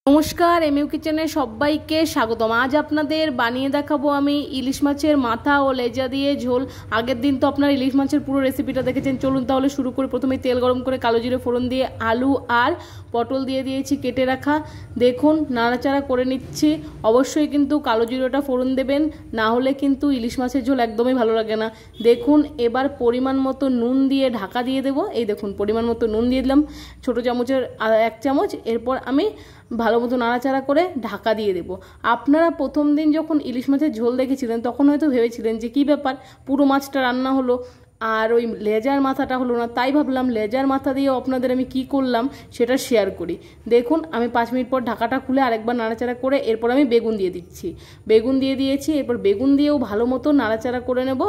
নমস্কার, এমইউ কিচেনে সবাইকে স্বাগতম। আজ আপনাদের বানিয়ে দেখাবো আমি ইলিশ মাছের মাথা ও লেজা দিয়ে ঝোল। আগের দিন তো আপনার ইলিশ মাছের পুরো রেসিপিটা দেখেছেন। চলুন তাহলে শুরু করে। প্রথমে তেল গরম করে কালো জিরে ফোড়ন দিয়ে আলু আর পটল দিয়ে দিয়েছি কেটে রাখা। দেখুন নাড়াচাড়া করে নিচ্ছি। অবশ্যই কিন্তু কালো জিরেটা ফোড়ন দেবেন, না হলে কিন্তু ইলিশ মাছের ঝোল একদমই ভালো লাগে না। দেখুন এবার পরিমাণ মতো নুন দিয়ে ঢাকা দিয়ে দেবো। এই দেখুন পরিমাণ মতো নুন দিয়ে দিলাম, ছোটো চামচের 1 চামচ। এরপর আমি ভালো মতো নাড়াচাড়া করে ঢাকা দিয়ে দেবো। আপনারা প্রথম দিন যখন ইলিশ মাছের ঝোল দেখেছিলেন তখন হয়তো ভেবেছিলেন যে কী ব্যাপার, পুরো মাছটা রান্না হলো আর ওই লেজার মাথাটা হলো না। তাই ভাবলাম লেজার মাথা দিয়েও আপনাদের আমি কি করলাম সেটা শেয়ার করি। দেখুন আমি 5 মিনিট পর ঢাকাটা খুলে আরেকবার নাড়াচাড়া করে এরপর আমি বেগুন দিয়ে দিচ্ছি। বেগুন দিয়ে দিয়েছি, এরপর বেগুন দিয়েও ভালো মতো নাড়াচাড়া করে নেব।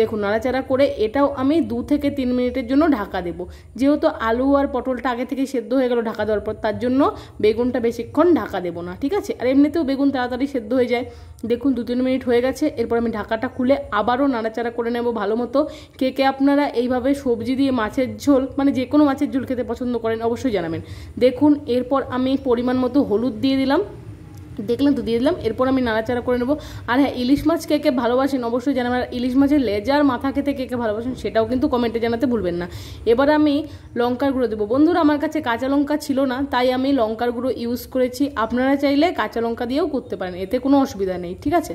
দেখুন নাড়াচাড়া করে এটাও আমি 2 থেকে 3 মিনিটের জন্য ঢাকা দেবো। যেহেতু আলু আর পটলটা আগে থেকে সেদ্ধ হয়ে গেল ঢাকা দেওয়ার পর, তার জন্য বেগুনটা বেশিক্ষণ ঢাকা দেবো না, ঠিক আছে। আর এমনিতেও বেগুন তাড়াতাড়ি সেদ্ধ হয়ে যায়। দেখুন 2-3 মিনিট হয়ে গেছে। এরপর আমি ঢাকাটা খুলে আবারও নাড়াচাড়া করে নেব ভালো মতো। কে আপনারা এইভাবে সবজি দিয়ে মাছের ঝোল, মানে যে কোনো মাছের ঝোল খেতে পছন্দ করেন অবশ্যই জানাবেন। দেখুন এরপর আমি পরিমাণ মতো হলুদ দিয়ে দিলাম, দেখলেন তো, দিয়ে দিলাম। এরপর আমি নাড়াচাড়া করে নেবো। আর হ্যাঁ, ইলিশ মাছ কে ভালোবাসেন অবশ্যই জানাবেন। আর ইলিশ মাছের লেজার মাথা খেতে কে ভালোবাসেন সেটাও কিন্তু কমেন্টে জানাতে ভুলবেন না। এবার আমি লঙ্কার গুঁড়ো দেবো। বন্ধুরা আমার কাছে কাঁচা লঙ্কা ছিল না, তাই আমি লঙ্কার গুঁড়ো ইউজ করেছি। আপনারা চাইলে কাঁচা লঙ্কা দিয়েও করতে পারেন, এতে কোনো অসুবিধা নেই, ঠিক আছে।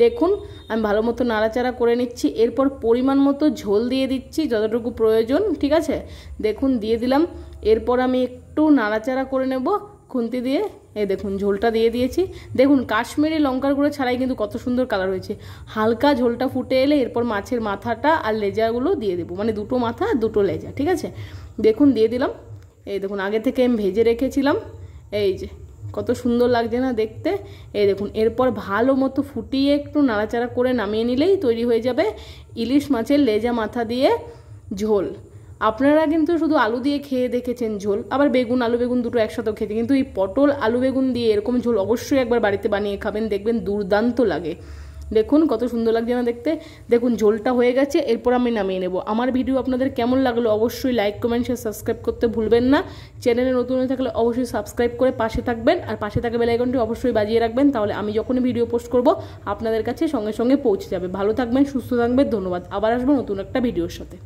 দেখুন আমি ভালো মতো নাড়াচাড়া করে নিচ্ছি। এরপর পরিমাণ মতো ঝোল দিয়ে দিচ্ছি, যতটুকু প্রয়োজন, ঠিক আছে। দেখুন দিয়ে দিলাম। এরপর আমি একটু নাড়াচাড়া করে নেব খুন্তি দিয়ে। এই দেখুন ঝোলটা দিয়ে দিয়েছি। দেখুন কাশ্মীরি লঙ্কার গুঁড়ো ছাড়াই কিন্তু কত সুন্দর কালার হয়েছে। হালকা ঝোলটা ফুটে এলে এরপর মাছের মাথাটা আর লেজাগুলো দিয়ে দেবো, মানে 2টো মাথা আর 2টো লেজা, ঠিক আছে। দেখুন দিয়ে দিলাম। এই দেখুন আগে থেকে আমি ভেজে রেখেছিলাম। এই যে কত সুন্দর লাগছে না দেখতে। এই দেখুন এরপর ভালো মতো ফুটিয়ে একটু নাড়াচাড়া করে নামিয়ে নিলেই তৈরি হয়ে যাবে ইলিশ মাছের লেজা মাথা দিয়ে ঝোল। আপনারা কিন্তু শুধু আলু দিয়ে খেয়ে দেখেছেন ঝোল, আবার বেগুন আলু বেগুন দুটো একসাথেও খেতে, কিন্তু এই পটল আলু বেগুন দিয়ে এরকম ঝোল অবশ্যই একবার বাড়িতে বানিয়ে খাবেন, দেখবেন দুর্দান্ত লাগে। দেখুন কত সুন্দর লাগছে না দেখতে। দেখুন ঝোলটা হয়ে গেছে। এরপর আমি নামিয়ে নেব। আমার ভিডিও আপনাদের কেমন লাগলো অবশ্যই লাইক কমেন্ট শেয়ার সাবস্ক্রাইব করতে ভুলবেন না। চ্যানেলে নতুন হয়ে থাকলে অবশ্যই সাবস্ক্রাইব করে পাশে থাকবেন, আর পাশে থাকা বেল আইকনটি অবশ্যই বাজিয়ে রাখবেন, তাহলে আমি যখনই ভিডিও পোস্ট করব আপনাদের কাছে সঙ্গে সঙ্গে পৌঁছে যাবে। ভালো থাকবেন, সুস্থ থাকবেন, ধন্যবাদ। আবার আসবো নতুন একটা ভিডিওর সাথে।